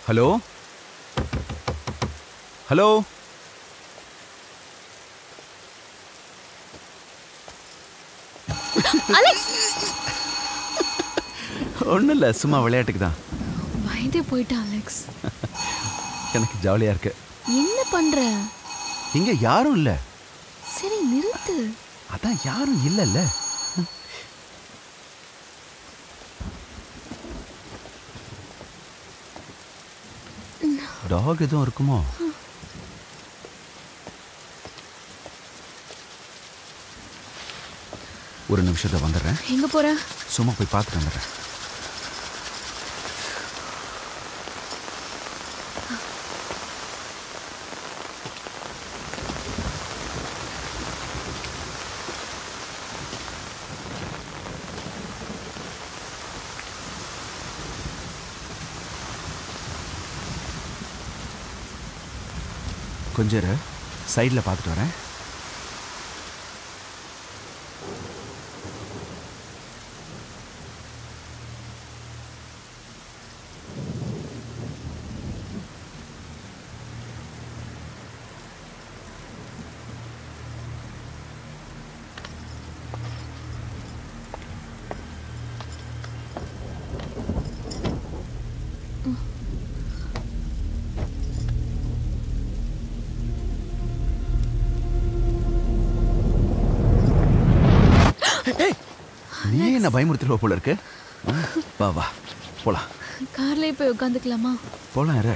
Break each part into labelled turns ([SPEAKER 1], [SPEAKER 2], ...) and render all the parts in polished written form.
[SPEAKER 1] Hello hello ஒன்றும் இல்லை, சும்மா விளையாட்டுக்கு தான்.
[SPEAKER 2] பயந்தே போயிட்டா அலெக்ஸ்.
[SPEAKER 1] எனக்கு ஜாலியாக இருக்கு.
[SPEAKER 2] என்ன பண்ற?
[SPEAKER 1] இங்கே யாரும் இல்லை.
[SPEAKER 2] சரி நிறுத்து.
[SPEAKER 1] அதான் யாரும் இல்லைல்ல. டாக் எதுவும் இருக்குமோ? ஒரு நிமிஷத்தை வந்துடுறேன்.
[SPEAKER 2] எங்க போற?
[SPEAKER 1] சும்மா போய் பார்த்துட்டு வந்துடுறேன். கொஞ்சம் சைடில் பார்த்துட்டு வரேன். நீ என்ன பயமுறுத்திடுவ போல இருக்கு. வா வா போலாம்.
[SPEAKER 2] கார்லயே போய் உட்காந்துக்கலாமா?
[SPEAKER 1] போலாம்.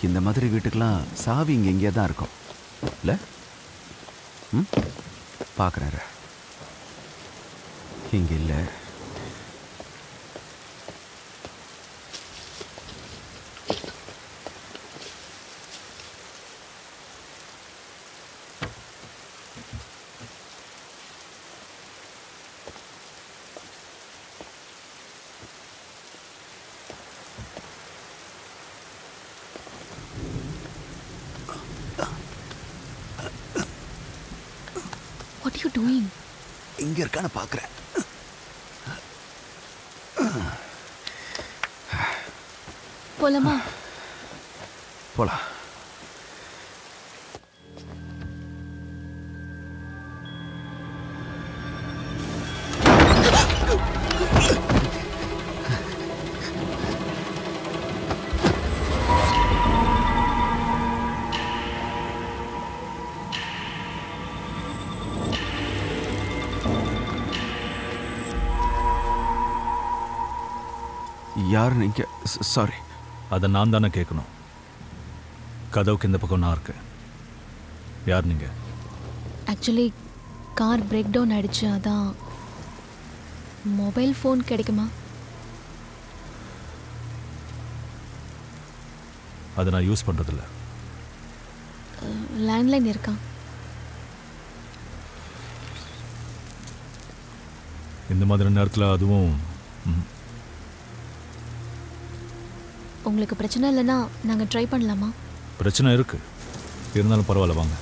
[SPEAKER 1] இந்த மாதிரி வீட்டுக்கெல்லாம் சாவி இங்கே எங்கேயா தான் இருக்கும் இல்லை? பார்க்குறேன். இங்கே இல்லை.
[SPEAKER 2] What are you doing?
[SPEAKER 1] இங்க இருக்கான்னு பார்க்குறேன்.
[SPEAKER 2] போலாமா?
[SPEAKER 1] போலாம். யார் நீங்க? சாரி.
[SPEAKER 3] அதை நான் தானே கேட்கணும். கதவுக்கு இந்த பக்கம் நான் இருக்கேன். யார் நீங்க?
[SPEAKER 2] ஆக்சுவலி கார் பிரேக் டவுன் ஆயிடுச்சு. அதான் மொபைல் ஃபோன் கிடைக்குமா?
[SPEAKER 3] அதை நான் யூஸ் பண்ணுறதில்ல.
[SPEAKER 2] லேண்ட்லைன் இருக்கா?
[SPEAKER 3] இந்த மாதிரி நேரத்தில் அதுவும்.
[SPEAKER 2] உங்களுக்கு பிரச்சனை இல்லைன்னா நாங்கள் ட்ரை பண்ணலாமா?
[SPEAKER 3] பிரச்சனை இருக்கு, இருந்தாலும் பரவாயில்ல, வாங்க.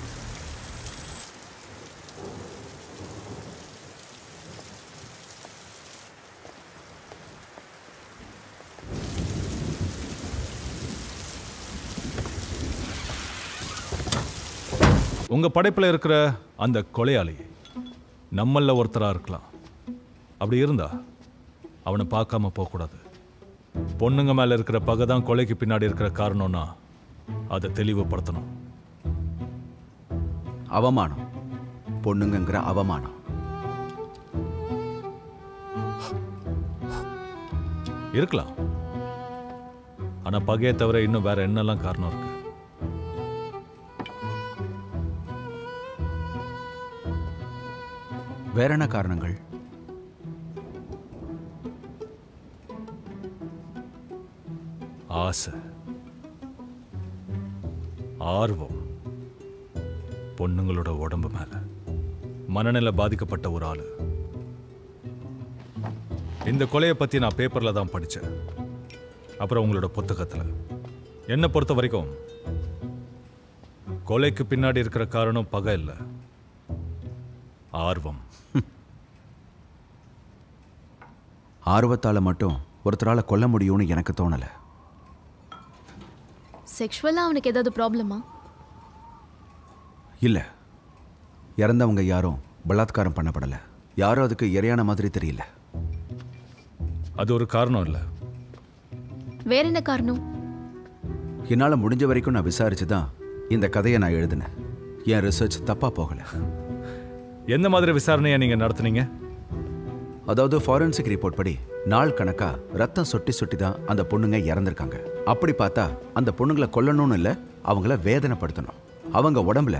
[SPEAKER 3] உங்க படைப்பில் இருக்கிற அந்த கொலையாளி நம்மள ஒருத்தரா இருக்கலாம். அப்படி இருந்தா அவனை பார்க்காம போகக்கூடாது. பொண்ணுங்க மேல இருக்கிற பகை தான் கொலைக்கு பின்னாடி இருக்கிற காரணம்னா அதை தெளிவுபடுத்தணும்.
[SPEAKER 1] அவமானம், பொண்ணுங்கிற அவமானம்
[SPEAKER 3] இருக்கலாம். ஆனா பகையை தவிர இன்னும் வேற என்னெல்லாம் காரணம் இருக்கு?
[SPEAKER 1] வேற என்ன காரணங்கள்?
[SPEAKER 3] ஆசை, ஆர்வம், பொண்ணுங்களோட உடம்பு மேல மனநிலை பாதிக்கப்பட்ட ஒரு ஆளு. இந்த கொலையை பத்தி நான் பேப்பர்ல தான் படிச்சேன், அப்புறம் உங்களோட புத்தகத்துல. என்னை பொறுத்த வரைக்கும் கொலைக்கு பின்னாடி இருக்கிற காரணம் பகை இல்லை, ஆர்வம்.
[SPEAKER 1] ஆர்வத்தால மட்டும் ஒருத்தரால கொல்ல முடியும்னு எனக்கு தோணலை.
[SPEAKER 2] செக்ஷுவலாக அவனுக்கு ஏதாவது ப்ராப்ளமா?
[SPEAKER 1] இல்லை, இறந்தவங்க யாரும் பலாத்காரம் பண்ணப்படலை. யாரும் அதுக்கு இரையான மாதிரி தெரியல.
[SPEAKER 3] அது ஒரு காரணம் இல்லை.
[SPEAKER 2] வேற என்ன காரணம்?
[SPEAKER 1] என்னால் முடிஞ்ச வரைக்கும் நான் விசாரிச்சு தான் இந்த கதையை நான் எழுதினேன். என் ரிசர்ச் தப்பாக போகலை.
[SPEAKER 3] எந்த மாதிரி விசாரணையை நீங்கள் நடத்துனீங்க?
[SPEAKER 1] அதாவது ஃபாரன்சிக் ரிப்போர்ட் படி நாள் கணக்கா ரத்தம் சொட்டி சொட்டி தான் அந்த பொண்ணுங்க இறந்துருக்காங்க. அப்படி பார்த்தா அந்த பொண்ணுங்களை கொல்லணும்னு இல்லை, அவங்கள வேதனைப்படுத்தணும். அவங்க உடம்புல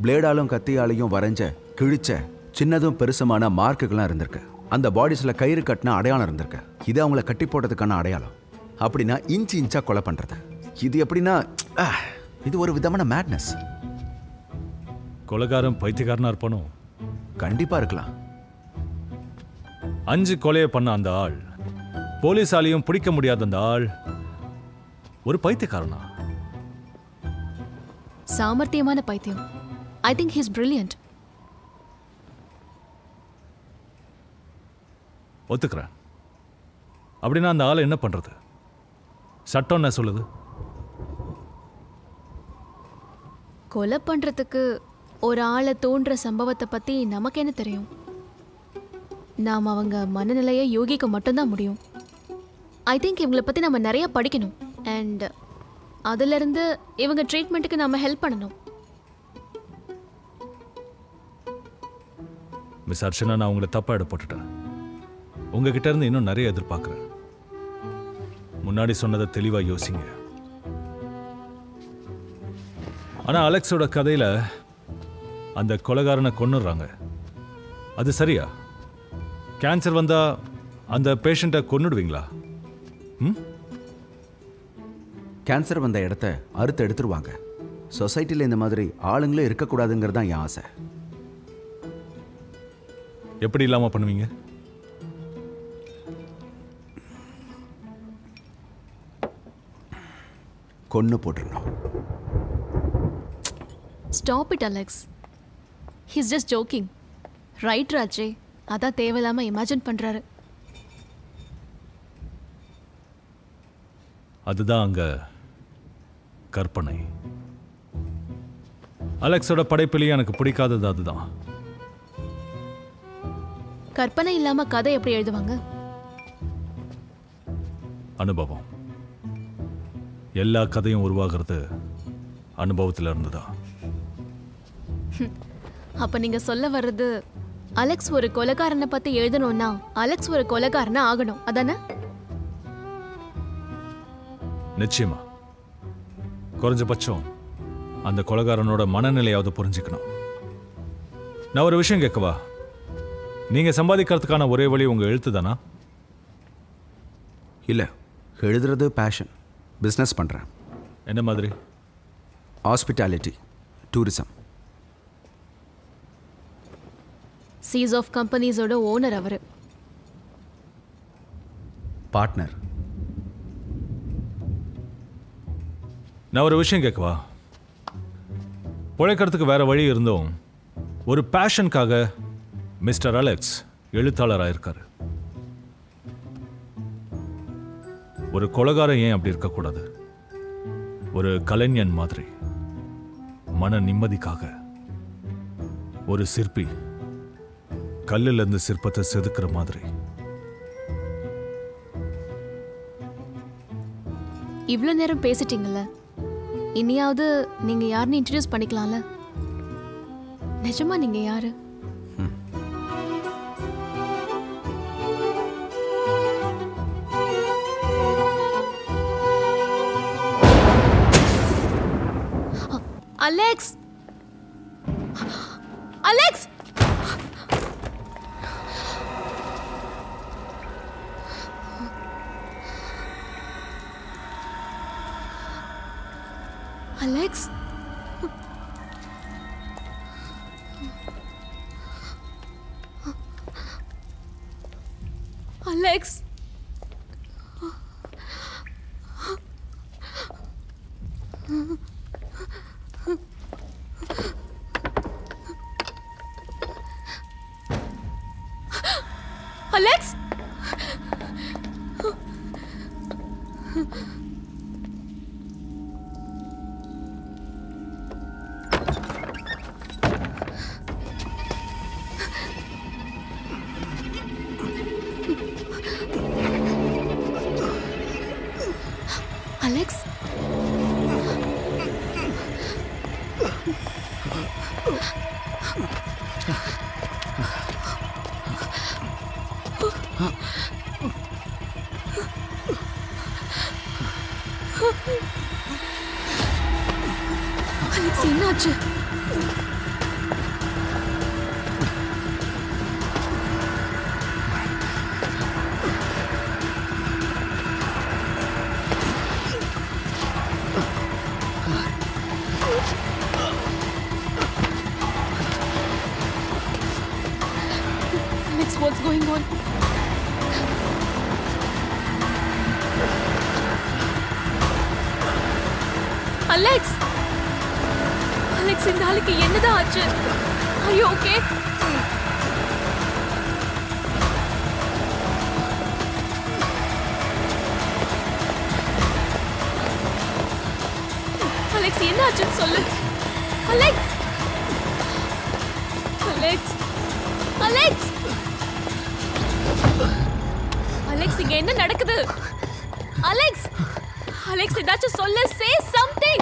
[SPEAKER 1] பிளேடாலும் கத்தியாலையும் வரைஞ்ச கிழிச்ச சின்னதும் பெருசுமான மார்க்குகள்லாம் இருந்திருக்கு. அந்த பாடிஸில் கயிறு கட்டின அடையாளம் இருந்திருக்கு. இது அவங்கள கட்டி போட்டதுக்கான அடையாளம். அப்படின்னா இன்ச்சு இன்ச்சா கொலை பண்ணுறது. இது எப்படின்னா இது ஒரு விதமான மேட்னஸ்.
[SPEAKER 3] கொலைகாரன் பைத்தியக்காரனா இருப்பானோ?
[SPEAKER 1] கண்டிப்பாக இருக்கலாம்.
[SPEAKER 3] 5 கொலையை பண்ண அந்த ஆள், போலீஸாலையும் பிடிக்க முடியாத அந்த ஆள் ஒரு பைத்தியக்காரனா?
[SPEAKER 2] சாமர்த்தியமான பைத்தியம். I think he is brilliant.
[SPEAKER 3] ஒத்துக்கிறேன். அப்படின்னா அந்த ஆளை என்ன பண்றது? சட்டம் என்ன சொல்லுது?
[SPEAKER 2] கொலை பண்றதுக்கு ஒரு ஆளை தோன்ற சம்பவத்தை பத்தி நமக்கு என்ன தெரியும்? நாம் அவங்க மனநிலையை யோகிக்க மட்டும்தான் முடியும். ஐ திங்க் இவங்களை பற்றி நம்ம நிறைய படிக்கணும். அண்ட் அதிலிருந்து இவங்க ட்ரீட்மெண்ட்டுக்கு நம்ம ஹெல்ப் பண்ணணும்.
[SPEAKER 3] மிஸ் அர்ச்சனா, நான் உங்களை தப்பா எடை போட்டுட்டேன். உங்ககிட்ட இருந்து இன்னும் நிறைய எதிர்பார்க்குறேன். முன்னாடி சொன்னதை தெளிவா யோசிங்க. ஆனா அலெக்ஸோட கதையில அந்த கொலைகாரனை கொன்னுடுறாங்க. அது சரியா? கேன்சர் வந்தா அந்த பேஷண்ட்டை கொன்னுடுவீங்களா?
[SPEAKER 1] கேன்சர் வந்த இடத்த அறுத்து எடுத்துருவாங்க. சொசைட்டியில் இந்த மாதிரி ஆளுங்களே இருக்கக்கூடாதுங்கிறது தான் என் ஆசை.
[SPEAKER 3] எப்படி இல்லாம பண்ணுவீங்க?
[SPEAKER 1] கொன்னு போட்டுருணும்.
[SPEAKER 2] Stop it Alex. He's just joking. Right ராஜே, அதான் தேவையில்லாம இமேஜின் பண்றாரு.
[SPEAKER 3] அதுதான் அங்க கற்பனை. அலெக்ஸோட படைப்பிலேயே எனக்கு பிடிக்காதது அதுதான்.
[SPEAKER 2] கற்பனை இல்லாம கதை எப்படி எழுதுவாங்க?
[SPEAKER 3] அனுபவம். எல்லா கதையும் உருவாகிறது அனுபவத்தில் இருந்துதான்.
[SPEAKER 2] அப்ப நீங்க சொல்ல வர்றது அலெக்ஸ் ஒரு கொலைகாரனை பத்தி எழுதணும்னா அலெக்ஸ் ஒரு கொலைகாரனா ஆகணும், அதானே?
[SPEAKER 3] நிச்சயமா. குறைஞ்சபட்சம் அந்த கொலைகாரனோட மனநிலையாவது புரிஞ்சுக்கணும். நான் ஒரு விஷயம் கேட்கவா? நீங்க சம்பாதிக்கிறதுக்கான ஒரே வழி உங்க எழுத்து தானா?
[SPEAKER 1] இல்லை, எழுதுறது பேஷன். பிஸ்னஸ் பண்ணுறேன்.
[SPEAKER 3] என்ன மாதிரி?
[SPEAKER 1] Hospitality, tourism.
[SPEAKER 2] சீஸ் ஆஃப் கம்பெனிஸோட ஓனர் அவரு.
[SPEAKER 1] பார்ட்னர்.
[SPEAKER 3] நான் ஒரு விஷயம் கேட்கவா? உழைக்கிறதுக்கு வேற வழி இருந்தும் ஒரு பேஷனுக்காக மிஸ்டர் அலெக்ஸ் எழுத்தாளராக இருக்காரு. ஒரு கொலைகாரன் ஏன் அப்படி இருக்கக்கூடாது? ஒரு கலைஞன் மாதிரி மன நிம்மதிக்காக. ஒரு சிற்பி கல்லுல இருந்து சிற்பத்தை செதுக்குற மாதிரி.
[SPEAKER 2] இவ்வளோ நேரம் பேசிட்டீங்கல்ல, இனியாவது நீங்க யாருன்னு இன்ட்ரடியூஸ் பண்ணிக்கலாம்ல? நிஜமா நீங்க யாரு? Alex! Alex! Alex! Alex! Alex! Alex, Alex என்னாச்சு? Alex, what's going on? Alex! Alex, இந்த ஆளுக்கு என்னதான் ஆச்சு? Are you okay? Alex, என்ன ஆச்சுன்னு சொல்லு. Alex! Alex! Alex! Alex, இங்க என்ன நடக்குது? Alex! Alex, ஏதாச்சும் சொல்லு. Say something!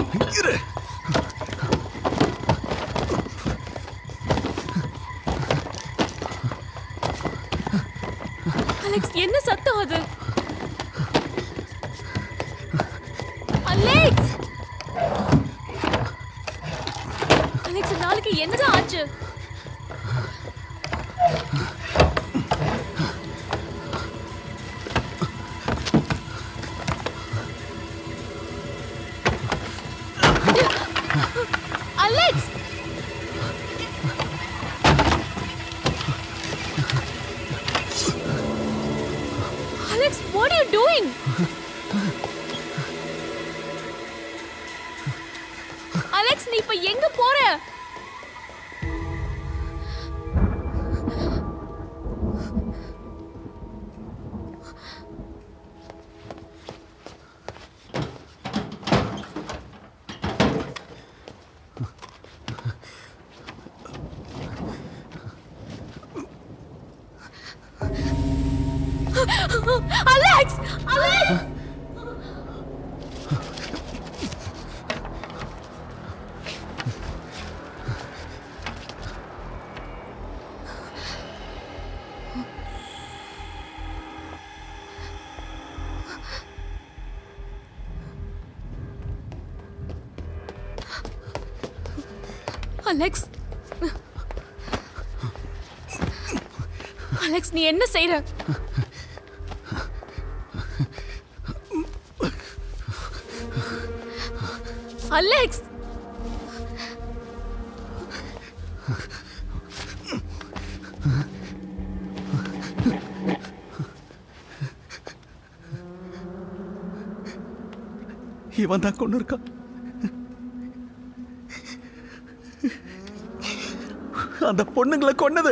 [SPEAKER 2] Alex, என்ன சத்தம் அது? Alex! Alex, நாளைக்கு என்னதான் ஆச்சு? Alex! Alex, what are you doing? Alex, நீ இப்ப எங்க போற? Alex! Alex! Alex! Alex, நீ என்ன செய்ற? Alex!
[SPEAKER 1] இவன் தான் கொண்டு இருக்கான். அந்த பொண்ணுங்களை கொன்னது.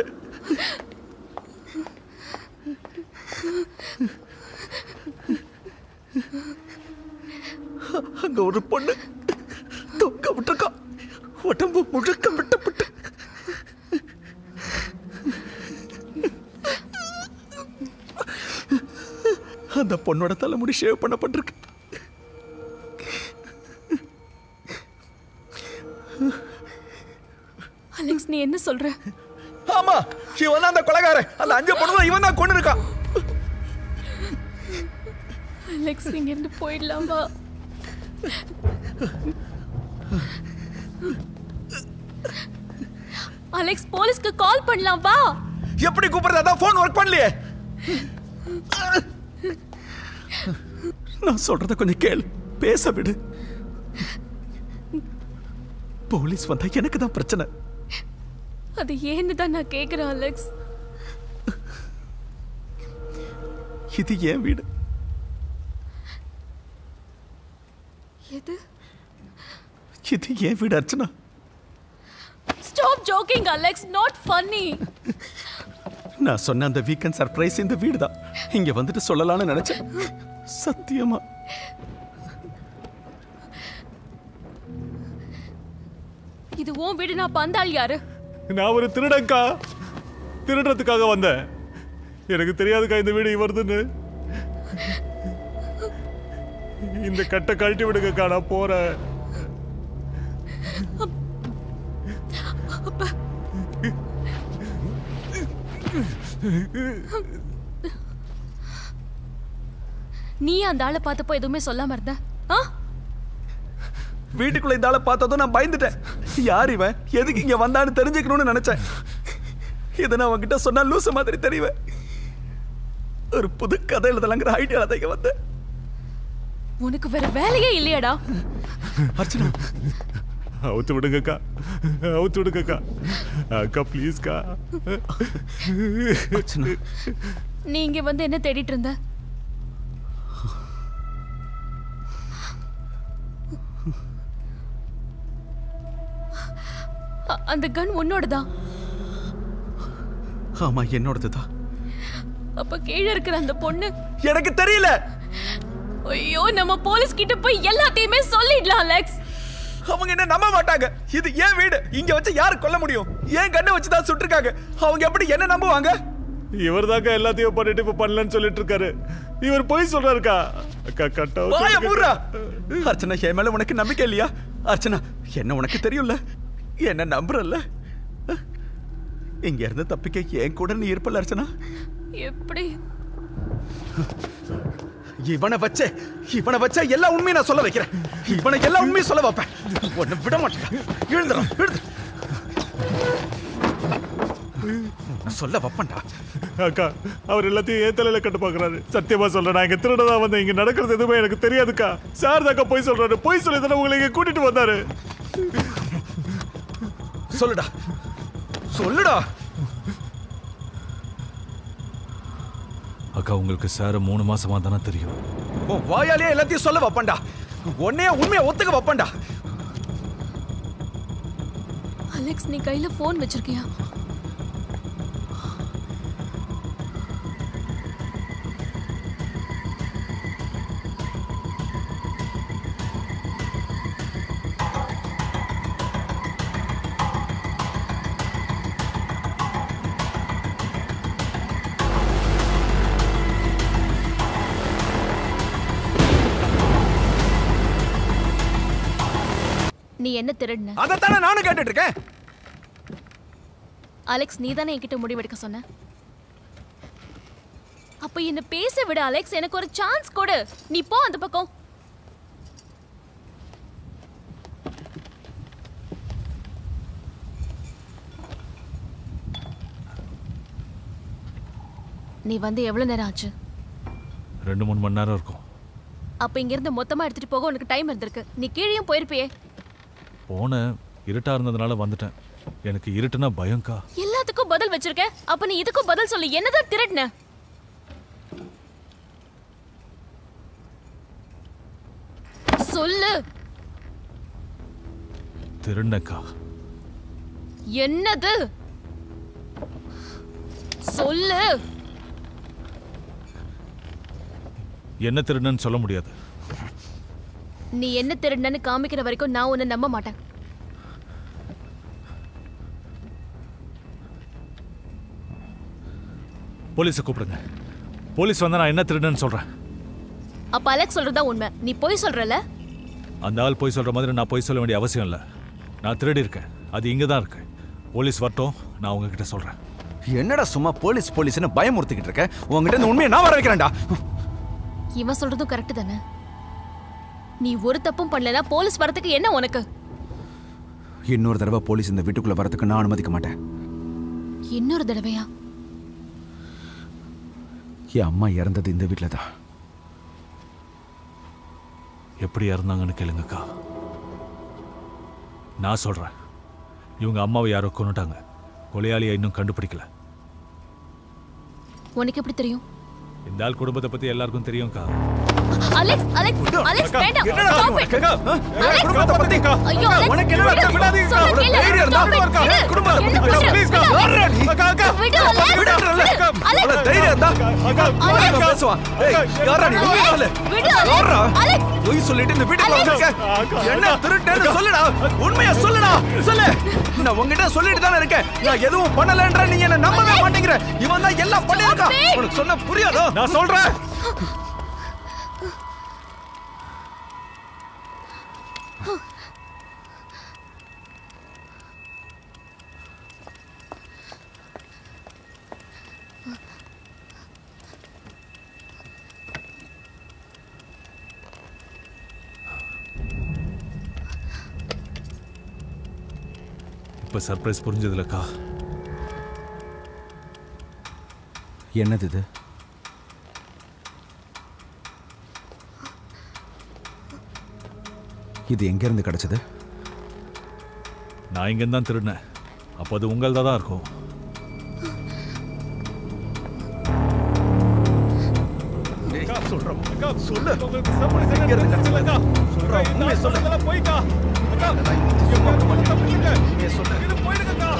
[SPEAKER 1] அங்க ஒரு பொண்ணு தொங்க விட்டுருக்கா, உடம்பு முழுக்க விட்டப்பட்டு. அந்த பொண்ணோட தலைமுடி ஷேவ் பண்ணப்பட்டிருக்கு.
[SPEAKER 2] அலெக்ஸ், நீ என்ன சொல்ற?
[SPEAKER 1] ஆமா, இவன் தான் அந்த கொலைகாரன். அந்த 5 பொண்ணுங்களை இவன் தான் கொண்டு இருக்கான்.
[SPEAKER 2] அலெக்ஸ், இங்க இருந்து போயிடலாம் வா. அலெக்ஸ், போலீஸ்க்கு கால் பண்ணலாம் வா.
[SPEAKER 1] எப்படி கூப்பிடுறதா? போன் ஒர்க் பண்ணலையே. நான் சொல்றத கொஞ்சம் கேளு, பேச விடு. போலீஸ் வந்தா எனக்கு தான் பிரச்சனை.
[SPEAKER 2] அது ஏன்னு தான் நான் கேக்குறேன் அலெக்ஸ்.
[SPEAKER 1] இது ஏன் வீடு.
[SPEAKER 2] எது?
[SPEAKER 1] இது ஏன் வீடு Archana.
[SPEAKER 2] Stop joking Alex, not funny.
[SPEAKER 1] நான் சொன்ன அந்த வீக்கெண்ட் சர்ப்ரைஸ் இந்த வீடு தான். இங்க வந்துட்டு சொல்லலாம்னு நினைச்சேன். சத்தியமா
[SPEAKER 2] இது உன் வீடு, நான் பந்தாள் யாரு?
[SPEAKER 3] நான் ஒரு திருடன்க்கா. திருடுறதுக்காக வந்தேன். எனக்கு தெரியாதுக்கா இந்த வீடு இவருதுன்னு. இந்த கட்டை கழட்டி விடுங்கக்கா, நான் போறேன்.
[SPEAKER 2] நீ அந்த ஆளை பார்த்தப்போ எதுவுமே சொல்லாம இருந்த?
[SPEAKER 1] வீட்டுக்குள்ள இந்த ஆளை பார்த்ததும் நான் பயந்துட்டேன். யார் இவன், எதுக்கு இங்க வந்தான்னு தெரிஞ்சுக்கணும்னு நினைச்சேன். இதை நான் உங்ககிட்ட சொன்னா லூச மாதிரி தெரிவேன். ஒரு புது கதை எழுதலாங்கிற ஐடியா தான் இங்க வந்தேன்.
[SPEAKER 2] உனக்கு வேற வேலையே இல்லையாடா?
[SPEAKER 1] அர்ச்சனா,
[SPEAKER 3] அவுத்து விடுங்கக்கா, அவுத்து விடுங்கக்கா. அக்கா ப்ளீஸ்க்கா.
[SPEAKER 1] அர்ச்சனா,
[SPEAKER 2] நீ இங்க வந்து என்ன தேடிட்டு இருந்த? அந்த கன் உன்னோடதான்?
[SPEAKER 1] ஆமா, என்னோடதுதான்.
[SPEAKER 2] அப்ப கீழே இருக்கிற அந்த பொண்ணு?
[SPEAKER 1] எனக்கு தெரியல.
[SPEAKER 2] ஐயோ, நம்ம போலீஸ் கிட்ட போய் எல்லாத்தையுமே சொல்லிடலாம் அலெக்ஸ்.
[SPEAKER 1] அவங்க என்ன நம்ப மாட்டாங்க. இது ஏன் வீடு, இங்க வச்சு யாரு கொல்ல முடியும்? ஏன் கண்ணை வச்சுதான் சுட்டிருக்காங்க. அவங்க எப்படி என்ன நம்புவாங்க?
[SPEAKER 3] இவர் தாக்கா எல்லாத்தையும் பண்ணிட்டு இப்ப பண்ணலன்னு சொல்லிட்டு இருக்காரு. இவர் போய் சொல்றாருக்கா. அக்கா கட்டா.
[SPEAKER 1] வாய மூடுடா. அர்ச்சனா, என் மேல உனக்கு நம்பிக்கை இல்லையா? அர்ச்சனா, என்ன உனக்கு தெரியும்ல, என்ன நம்புறல்ல. இங்க இருந்து தப்பிக்க என் கூட நீ இருப்பல அர்ச்சனா.
[SPEAKER 2] எப்படி?
[SPEAKER 1] இவனை வச்ச எல்லா உண்மையும் நான் சொல்ல வைக்கிறேன். இவனை எல்லா உண்மையும் சொல்ல வைப்பேன். ஒன்னு விட மாட்டேன். எழுந்துடும், எழுது. சொல்ல வைப்பேன்டா.
[SPEAKER 3] அக்கா, அவர் எல்லாத்தையும் ஏன் தலையில கட்டு பாக்குறாரு. சத்தியமா சொல்றேன், நான் இங்க திருடதான் வந்தேன். இங்க நடக்கிறது எதுவுமே எனக்கு தெரியாதுக்கா. சார் தாக்கா போய் சொல்றாரு. போய் சொல்லி தானே உங்களை இங்க கூட்டிட்டு வந்தாரு.
[SPEAKER 1] சொல்லுடா, சொல்லுடா.
[SPEAKER 3] அக்கா, உங்களுக்கு சார 3 மாசமா தானே தெரியும்.
[SPEAKER 1] உன் வாயாலே எல்லாத்தையும் சொல்ல வைப்பேன்டா. உன்னைய உண்மையை ஒத்துக்க வைப்பேன்டா.
[SPEAKER 2] அலெக்ஸ், நீ கையில போன் வச்சிருக்கியா? நீ என்ன திருடுன?
[SPEAKER 1] அதைத்தானே நானும் கேட்டுட்டு இருக்கேன்.
[SPEAKER 2] அலெக்ஸ், நீ தானே என்கிட்ட முடிவெடுக்க சொன்ன. அப்ப என்ன பேச விடு அலெக்ஸ். எனக்கு ஒரு சான்ஸ் கொடு. நீ போ அந்த பக்கம். நீ வந்து எவ்வளவு நேரம் ஆச்சு?
[SPEAKER 3] 2-3 மணி நேரம் இருக்கும்.
[SPEAKER 2] அப்ப இங்க இருந்து மொத்தமா எடுத்துட்டு போக உனக்கு டைம் இருந்திருக்கு. நீ கீழேயும் போயிருப்பியே.
[SPEAKER 3] போனேன், இருட்டா இருந்ததுனால வந்துட்டேன். எனக்கு இருட்டுனா பயம்க்கா.
[SPEAKER 2] எல்லாத்துக்கும் பதில் வச்சிருக்க. அப்ப நீ இதுக்கும் பதில் சொல்லு. என்னதான் திருடுன? சொல்லு.
[SPEAKER 3] திருடனக்கா.
[SPEAKER 2] என்னது? சொல்லு.
[SPEAKER 3] என்ன திருடனன்னு சொல்ல முடியாது.
[SPEAKER 2] நீ என்ன திருடனன்னு காமிக்கிற வரைக்கும் நான் உன்னை நம்ப மாட்டேன்.
[SPEAKER 3] போலீஸை கூப்பிடுங்க. போலீஸ் வந்தா நான் என்ன திருடனன்னு சொல்றேன்.
[SPEAKER 2] அப்ப அலெக்ஸ் சொல்றதா உண்மை. நீ போய் சொல்றல.
[SPEAKER 3] அந்த ஆள் போய் சொல்ற மாதிரி நான் போய் சொல்ல வேண்டிய அவசியம் இல்லை. நான் திருடி இருக்கேன். அது இங்கே தான் இருக்கு. போலீஸ் வரட்டும், நான் உங்ககிட்ட சொல்றேன்.
[SPEAKER 1] என்னடா சும்மா போலீஸ் போலீஸ்னு பயமுறுத்திக்கிட்டு இருக்க? உங்ககிட்ட இந்த உண்மையை நான் வர வைக்கிறேன்டா.
[SPEAKER 2] இவன் சொல்றதும் கரெக்ட் தானே? நீ ஒரு தப்பும் பண்ணலனா போலீஸ் வரதுக்கு என்ன உனக்கு?
[SPEAKER 1] இன்னொரு தடவை போலீஸ் இந்த வீட்டுக்குள்ள வரதுக்கு நான் அனுமதிக்க மாட்டேன்.
[SPEAKER 2] இன்னொரு தடவையா?
[SPEAKER 1] என் அம்மா இறந்தது இந்த வீட்டில் தான்.
[SPEAKER 3] எப்படி இறந்தாங்கன்னு கேளுங்கக்கா. நான் சொல்றேன், இவங்க அம்மாவை யாரோ கொன்னுட்டாங்க. கொலையாளியை இன்னும் கண்டுபிடிக்கல.
[SPEAKER 2] உனக்கு எப்படி தெரியும்?
[SPEAKER 3] இந்த ஆள் குடும்பத்தை பத்தி எல்லாருக்கும் தெரியும்க்கா.
[SPEAKER 2] அலெக்ஸ் அலெக்ஸ் அலெக்ஸ் வேண்டாம் ஸ்டாப் இட் அலெக்ஸ்
[SPEAKER 1] குடும்பத்தை பத்தி
[SPEAKER 2] ஐயோ அலெக்ஸ்
[SPEAKER 1] உனக்கு என்ன விடாதீங்க தைரியம் இருந்தா குடும்பத்தை பத்தி ப்ளீஸ் அக்கா அக்கா விடு அலெக்ஸ் தைரியம் இருந்தா அக்கா பேசுவா ஏய் யாரா நீ உண்மையை சொல்லு
[SPEAKER 2] விடு அலெக்ஸ்
[SPEAKER 1] போய் சொல்லிட்டு இந்த வீட்டுக்கு வந்திருக்க என்ன திருட்டேன்னு சொல்லுடா உண்மையா சொல்லுடா சொல்லு நான் உன்கிட்ட சொல்லிட்டு தானே இருக்கேன் நான் எதுவும் பண்ணலன்ற நீங்க என்ன நம்பவே மாட்டேங்கற இவன் தான் எல்லாம் பண்ணிருக்கான் உனக்கு சொன்னா புரியாதோ நான் சொல்றேன்
[SPEAKER 3] இப்ப சர்ப்ரைஸ் புரிஞ்சதுலக்கா.
[SPEAKER 1] என்னது இது? இது எங்க இருந்து கிடைச்சது?
[SPEAKER 3] நான் இங்க தான் திருடினேன். அப்போ அது உங்கள்தான் தான் இருக்கும்.
[SPEAKER 1] சொல்றேன் சொல்லு உங்களுக்கு சர்ப்ரைஸ் எங்க இருந்து கிடைச்சதுக்கா சொல்றேன் உண்மையை சொல்லு போய்க்கா அக்கா சும்மா பண்ணிட்டீங்க நீங்க சொல்லுங்க இது போயிடுங்கக்கா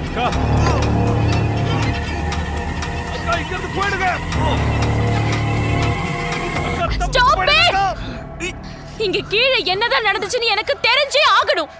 [SPEAKER 1] அக்கா அக்கா இங்க இருந்து போயிடுங்க
[SPEAKER 2] ஸ்டாப் இட் இங்க கீழே என்னதான் நடந்துச்சுன்னு எனக்கு தெரிஞ்சே ஆகணும்.